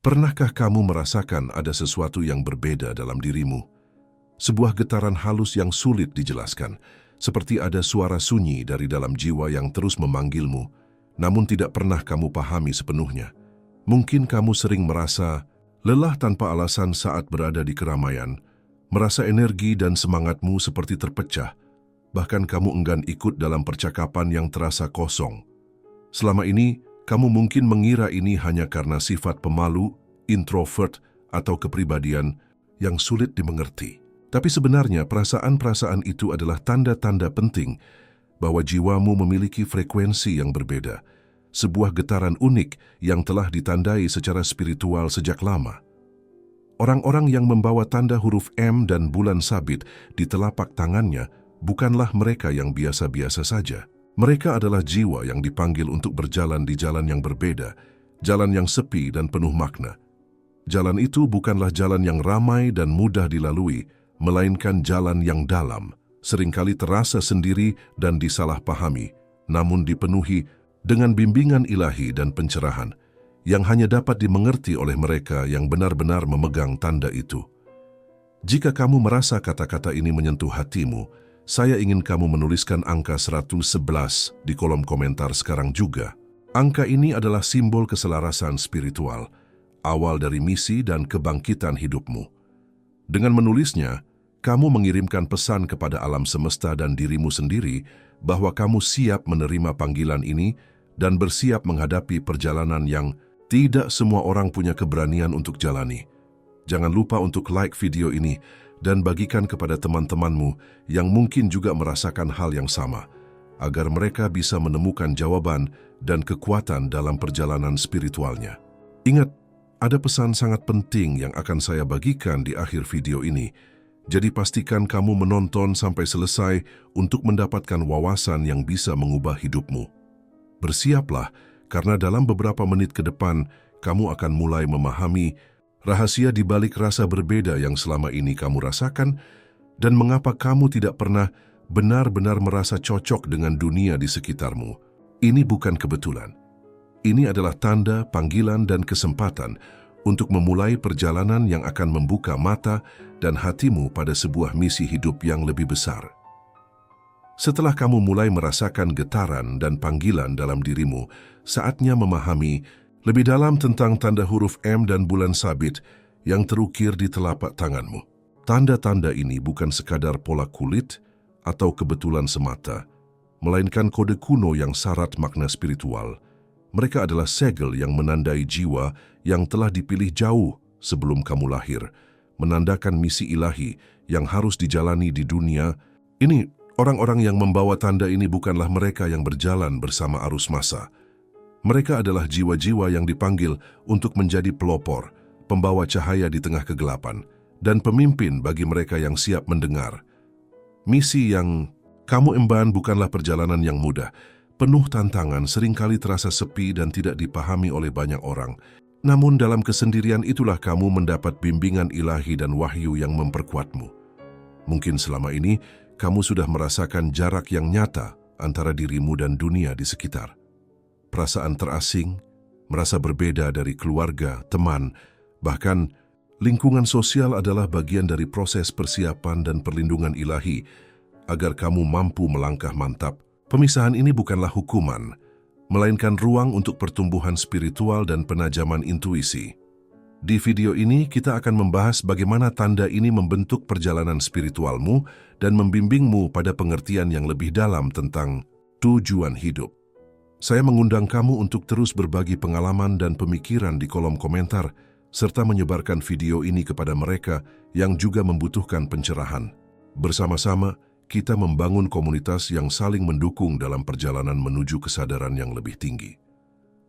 Pernahkah kamu merasakan ada sesuatu yang berbeda dalam dirimu? Sebuah getaran halus yang sulit dijelaskan, seperti ada suara sunyi dari dalam jiwa yang terus memanggilmu, namun tidak pernah kamu pahami sepenuhnya. Mungkin kamu sering merasa lelah tanpa alasan saat berada di keramaian, merasa energi dan semangatmu seperti terpecah, bahkan kamu enggan ikut dalam percakapan yang terasa kosong. Selama ini, kamu mungkin mengira ini hanya karena sifat pemalu, introvert, atau kepribadian yang sulit dimengerti. Tapi sebenarnya perasaan-perasaan itu adalah tanda-tanda penting bahwa jiwamu memiliki frekuensi yang berbeda, sebuah getaran unik yang telah ditandai secara spiritual sejak lama. Orang-orang yang membawa tanda huruf M dan bulan sabit di telapak tangannya bukanlah mereka yang biasa-biasa saja. Mereka adalah jiwa yang dipanggil untuk berjalan di jalan yang berbeda, jalan yang sepi dan penuh makna. Jalan itu bukanlah jalan yang ramai dan mudah dilalui, melainkan jalan yang dalam, seringkali terasa sendiri dan disalahpahami, namun dipenuhi dengan bimbingan ilahi dan pencerahan, yang hanya dapat dimengerti oleh mereka yang benar-benar memegang tanda itu. Jika kamu merasa kata-kata ini menyentuh hatimu, saya ingin kamu menuliskan angka 111 di kolom komentar sekarang juga. Angka ini adalah simbol keselarasan spiritual, awal dari misi dan kebangkitan hidupmu. Dengan menulisnya, kamu mengirimkan pesan kepada alam semesta dan dirimu sendiri bahwa kamu siap menerima panggilan ini dan bersiap menghadapi perjalanan yang tidak semua orang punya keberanian untuk jalani. Jangan lupa untuk like video ini dan bagikan kepada teman-temanmu yang mungkin juga merasakan hal yang sama, agar mereka bisa menemukan jawaban dan kekuatan dalam perjalanan spiritualnya. Ingat, ada pesan sangat penting yang akan saya bagikan di akhir video ini, jadi pastikan kamu menonton sampai selesai untuk mendapatkan wawasan yang bisa mengubah hidupmu. Bersiaplah, karena dalam beberapa menit ke depan, kamu akan mulai memahami rahasia di balik rasa berbeda yang selama ini kamu rasakan dan mengapa kamu tidak pernah benar-benar merasa cocok dengan dunia di sekitarmu. Ini bukan kebetulan. Ini adalah tanda, panggilan, dan kesempatan untuk memulai perjalanan yang akan membuka mata dan hatimu pada sebuah misi hidup yang lebih besar. Setelah kamu mulai merasakan getaran dan panggilan dalam dirimu, saatnya memahami lebih dalam tentang tanda huruf M dan bulan sabit yang terukir di telapak tanganmu. Tanda-tanda ini bukan sekadar pola kulit atau kebetulan semata, melainkan kode kuno yang syarat makna spiritual. Mereka adalah segel yang menandai jiwa yang telah dipilih jauh sebelum kamu lahir, menandakan misi ilahi yang harus dijalani di dunia ini. Orang-orang yang membawa tanda ini bukanlah mereka yang berjalan bersama arus massa. Mereka adalah jiwa-jiwa yang dipanggil untuk menjadi pelopor, pembawa cahaya di tengah kegelapan, dan pemimpin bagi mereka yang siap mendengar. Misi yang kamu emban bukanlah perjalanan yang mudah, penuh tantangan, seringkali terasa sepi dan tidak dipahami oleh banyak orang. Namun dalam kesendirian itulah kamu mendapat bimbingan ilahi dan wahyu yang memperkuatmu. Mungkin selama ini, kamu sudah merasakan jarak yang nyata antara dirimu dan dunia di sekitar. Perasaan terasing, merasa berbeda dari keluarga, teman, bahkan lingkungan sosial adalah bagian dari proses persiapan dan perlindungan ilahi agar kamu mampu melangkah mantap. Pemisahan ini bukanlah hukuman, melainkan ruang untuk pertumbuhan spiritual dan penajaman intuisi. Di video ini kita akan membahas bagaimana tanda ini membentuk perjalanan spiritualmu dan membimbingmu pada pengertian yang lebih dalam tentang tujuan hidup. Saya mengundang kamu untuk terus berbagi pengalaman dan pemikiran di kolom komentar, serta menyebarkan video ini kepada mereka yang juga membutuhkan pencerahan. Bersama-sama, kita membangun komunitas yang saling mendukung dalam perjalanan menuju kesadaran yang lebih tinggi.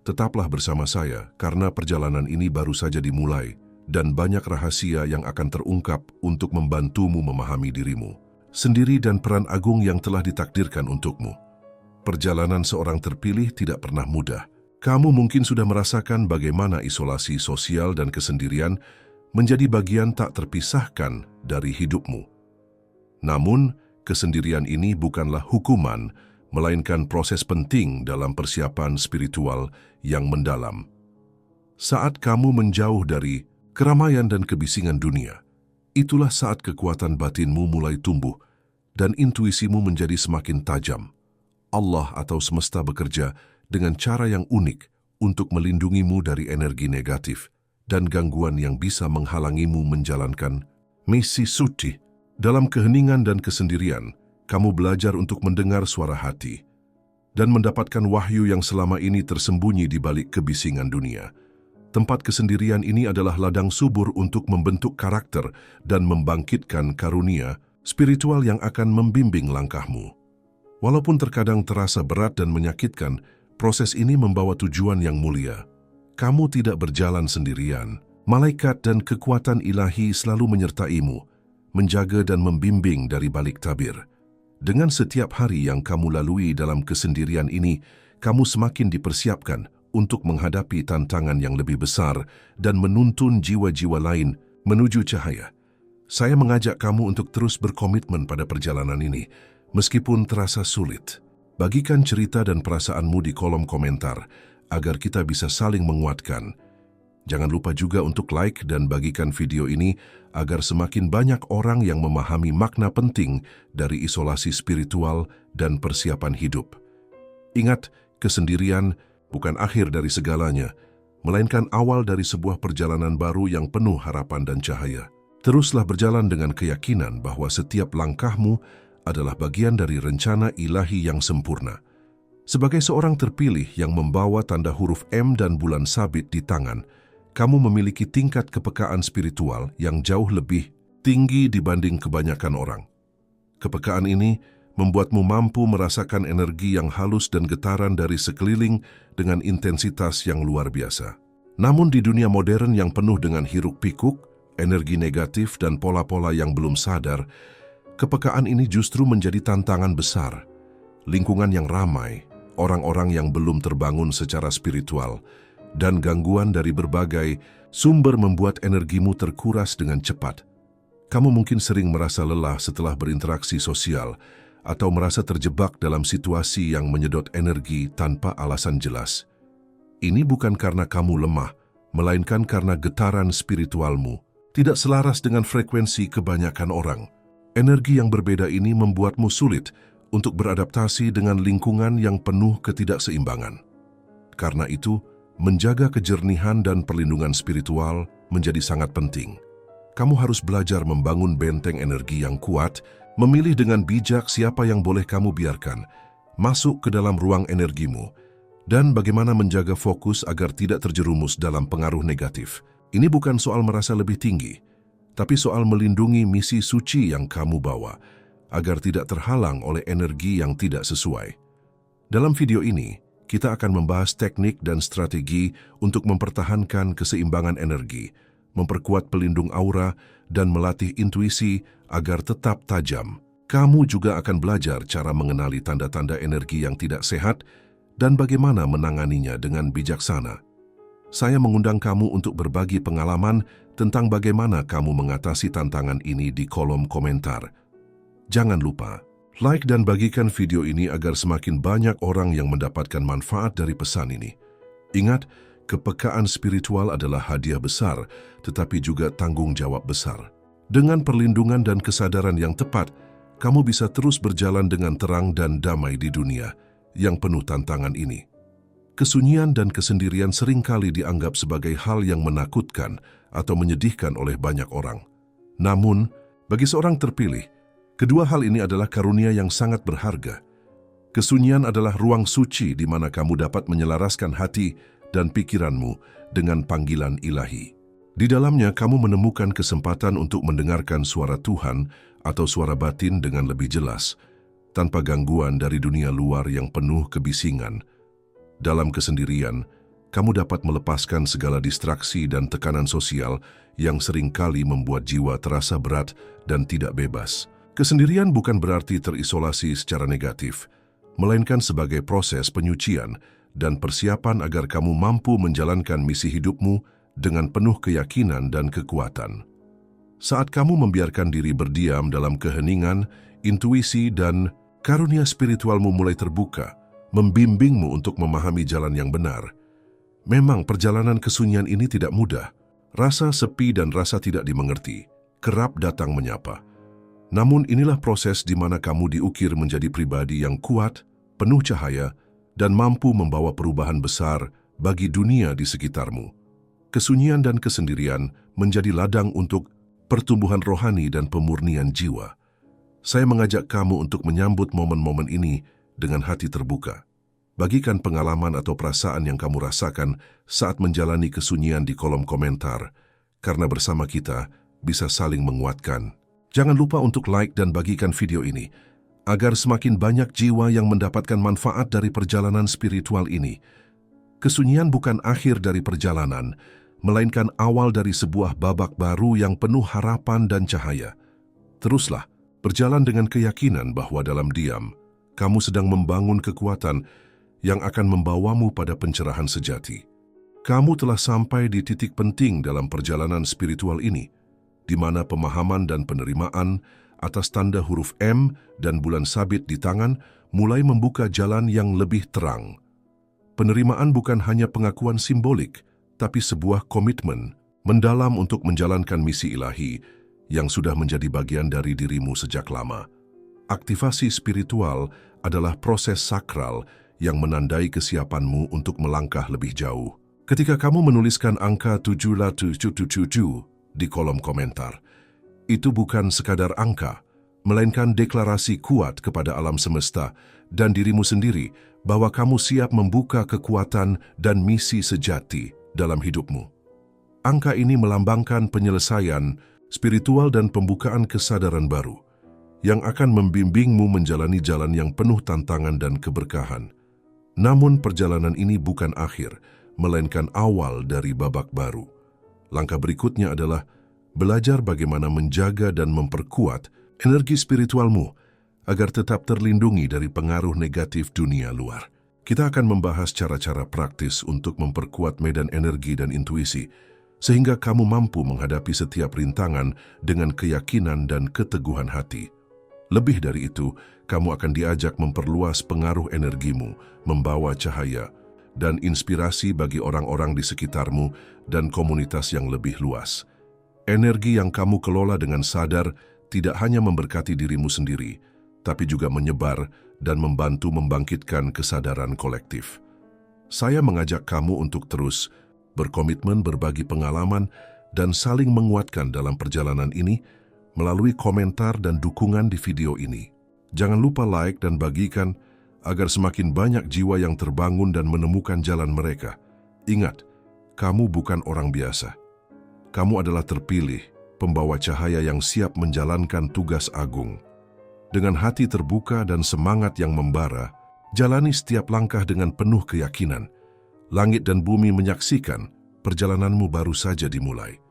Tetaplah bersama saya karena perjalanan ini baru saja dimulai dan banyak rahasia yang akan terungkap untuk membantumu memahami dirimu sendiri dan peran agung yang telah ditakdirkan untukmu. Perjalanan seorang terpilih tidak pernah mudah. Kamu mungkin sudah merasakan bagaimana isolasi sosial dan kesendirian menjadi bagian tak terpisahkan dari hidupmu. Namun, kesendirian ini bukanlah hukuman, melainkan proses penting dalam persiapan spiritual yang mendalam. Saat kamu menjauh dari keramaian dan kebisingan dunia, itulah saat kekuatan batinmu mulai tumbuh dan intuisimu menjadi semakin tajam. Allah atau semesta bekerja dengan cara yang unik untuk melindungimu dari energi negatif dan gangguan yang bisa menghalangimu menjalankan misi suci. Dalam keheningan dan kesendirian, kamu belajar untuk mendengar suara hati dan mendapatkan wahyu yang selama ini tersembunyi di balik kebisingan dunia. Tempat kesendirian ini adalah ladang subur untuk membentuk karakter dan membangkitkan karunia spiritual yang akan membimbing langkahmu. Walaupun terkadang terasa berat dan menyakitkan, proses ini membawa tujuan yang mulia. Kamu tidak berjalan sendirian. Malaikat dan kekuatan ilahi selalu menyertaimu, menjaga dan membimbing dari balik tabir. Dengan setiap hari yang kamu lalui dalam kesendirian ini, kamu semakin dipersiapkan untuk menghadapi tantangan yang lebih besar dan menuntun jiwa-jiwa lain menuju cahaya. Saya mengajak kamu untuk terus berkomitmen pada perjalanan ini, meskipun terasa sulit. Bagikan cerita dan perasaanmu di kolom komentar, agar kita bisa saling menguatkan. Jangan lupa juga untuk like dan bagikan video ini, agar semakin banyak orang yang memahami makna penting dari isolasi spiritual dan persiapan hidup. Ingat, kesendirian bukan akhir dari segalanya, melainkan awal dari sebuah perjalanan baru yang penuh harapan dan cahaya. Teruslah berjalan dengan keyakinan bahwa setiap langkahmu adalah bagian dari rencana ilahi yang sempurna. Sebagai seorang terpilih yang membawa tanda huruf M dan bulan sabit di tangan, kamu memiliki tingkat kepekaan spiritual yang jauh lebih tinggi dibanding kebanyakan orang. Kepekaan ini membuatmu mampu merasakan energi yang halus dan getaran dari sekeliling dengan intensitas yang luar biasa. Namun di dunia modern yang penuh dengan hiruk-pikuk, energi negatif dan pola-pola yang belum sadar, kepekaan ini justru menjadi tantangan besar. Lingkungan yang ramai, orang-orang yang belum terbangun secara spiritual, dan gangguan dari berbagai sumber membuat energimu terkuras dengan cepat. Kamu mungkin sering merasa lelah setelah berinteraksi sosial, atau merasa terjebak dalam situasi yang menyedot energi tanpa alasan jelas. Ini bukan karena kamu lemah, melainkan karena getaran spiritualmu tidak selaras dengan frekuensi kebanyakan orang. Energi yang berbeda ini membuatmu sulit untuk beradaptasi dengan lingkungan yang penuh ketidakseimbangan. Karena itu, menjaga kejernihan dan perlindungan spiritual menjadi sangat penting. Kamu harus belajar membangun benteng energi yang kuat, memilih dengan bijak siapa yang boleh kamu biarkan masuk ke dalam ruang energimu, dan bagaimana menjaga fokus agar tidak terjerumus dalam pengaruh negatif. Ini bukan soal merasa lebih tinggi, tapi soal melindungi misi suci yang kamu bawa, agar tidak terhalang oleh energi yang tidak sesuai. Dalam video ini, kita akan membahas teknik dan strategi untuk mempertahankan keseimbangan energi, memperkuat pelindung aura, dan melatih intuisi agar tetap tajam. Kamu juga akan belajar cara mengenali tanda-tanda energi yang tidak sehat dan bagaimana menanganinya dengan bijaksana. Saya mengundang kamu untuk berbagi pengalaman tentang bagaimana kamu mengatasi tantangan ini di kolom komentar. Jangan lupa, like dan bagikan video ini agar semakin banyak orang yang mendapatkan manfaat dari pesan ini. Ingat, kepekaan spiritual adalah hadiah besar, tetapi juga tanggung jawab besar. Dengan perlindungan dan kesadaran yang tepat, kamu bisa terus berjalan dengan terang dan damai di dunia yang penuh tantangan ini. Kesunyian dan kesendirian seringkali dianggap sebagai hal yang menakutkan atau menyedihkan oleh banyak orang. Namun, bagi seorang terpilih, kedua hal ini adalah karunia yang sangat berharga. Kesunyian adalah ruang suci di mana kamu dapat menyelaraskan hati dan pikiranmu dengan panggilan ilahi. Di dalamnya kamu menemukan kesempatan untuk mendengarkan suara Tuhan atau suara batin dengan lebih jelas, tanpa gangguan dari dunia luar yang penuh kebisingan. Dalam kesendirian, kamu dapat melepaskan segala distraksi dan tekanan sosial yang seringkali membuat jiwa terasa berat dan tidak bebas. Kesendirian bukan berarti terisolasi secara negatif, melainkan sebagai proses penyucian dan persiapan agar kamu mampu menjalankan misi hidupmu dengan penuh keyakinan dan kekuatan. Saat kamu membiarkan diri berdiam dalam keheningan, intuisi dan karunia spiritualmu mulai terbuka, membimbingmu untuk memahami jalan yang benar. Memang perjalanan kesunyian ini tidak mudah. Rasa sepi dan rasa tidak dimengerti kerap datang menyapa. Namun inilah proses di mana kamu diukir menjadi pribadi yang kuat, penuh cahaya, dan mampu membawa perubahan besar bagi dunia di sekitarmu. Kesunyian dan kesendirian menjadi ladang untuk pertumbuhan rohani dan pemurnian jiwa. Saya mengajak kamu untuk menyambut momen-momen ini dengan hati terbuka. Bagikan pengalaman atau perasaan yang kamu rasakan saat menjalani kesunyian di kolom komentar, karena bersama kita bisa saling menguatkan. Jangan lupa untuk like dan bagikan video ini, agar semakin banyak jiwa yang mendapatkan manfaat dari perjalanan spiritual ini. Kesunyian bukan akhir dari perjalanan, melainkan awal dari sebuah babak baru yang penuh harapan dan cahaya. Teruslah, berjalan dengan keyakinan bahwa dalam diam, kamu sedang membangun kekuatan yang akan membawamu pada pencerahan sejati. Kamu telah sampai di titik penting dalam perjalanan spiritual ini, di mana pemahaman dan penerimaan atas tanda huruf M dan bulan sabit di tangan mulai membuka jalan yang lebih terang. Penerimaan bukan hanya pengakuan simbolik, tapi sebuah komitmen mendalam untuk menjalankan misi ilahi yang sudah menjadi bagian dari dirimu sejak lama. Aktivasi spiritual adalah proses sakral yang menandai kesiapanmu untuk melangkah lebih jauh. Ketika kamu menuliskan angka 777 di kolom komentar, itu bukan sekadar angka, melainkan deklarasi kuat kepada alam semesta dan dirimu sendiri bahwa kamu siap membuka kekuatan dan misi sejati dalam hidupmu. Angka ini melambangkan penyelesaian spiritual dan pembukaan kesadaran baru yang akan membimbingmu menjalani jalan yang penuh tantangan dan keberkahan. Namun perjalanan ini bukan akhir, melainkan awal dari babak baru. Langkah berikutnya adalah belajar bagaimana menjaga dan memperkuat energi spiritualmu agar tetap terlindungi dari pengaruh negatif dunia luar. Kita akan membahas cara-cara praktis untuk memperkuat medan energi dan intuisi, sehingga kamu mampu menghadapi setiap rintangan dengan keyakinan dan keteguhan hati. Lebih dari itu, kamu akan diajak memperluas pengaruh energimu, membawa cahaya dan inspirasi bagi orang-orang di sekitarmu dan komunitas yang lebih luas. Energi yang kamu kelola dengan sadar tidak hanya memberkati dirimu sendiri, tapi juga menyebar dan membantu membangkitkan kesadaran kolektif. Saya mengajak kamu untuk terus berkomitmen berbagi pengalaman dan saling menguatkan dalam perjalanan ini melalui komentar dan dukungan di video ini. Jangan lupa like dan bagikan agar semakin banyak jiwa yang terbangun dan menemukan jalan mereka. Ingat, kamu bukan orang biasa. Kamu adalah terpilih, pembawa cahaya yang siap menjalankan tugas agung. Dengan hati terbuka dan semangat yang membara, jalani setiap langkah dengan penuh keyakinan. Langit dan bumi menyaksikan perjalananmu baru saja dimulai.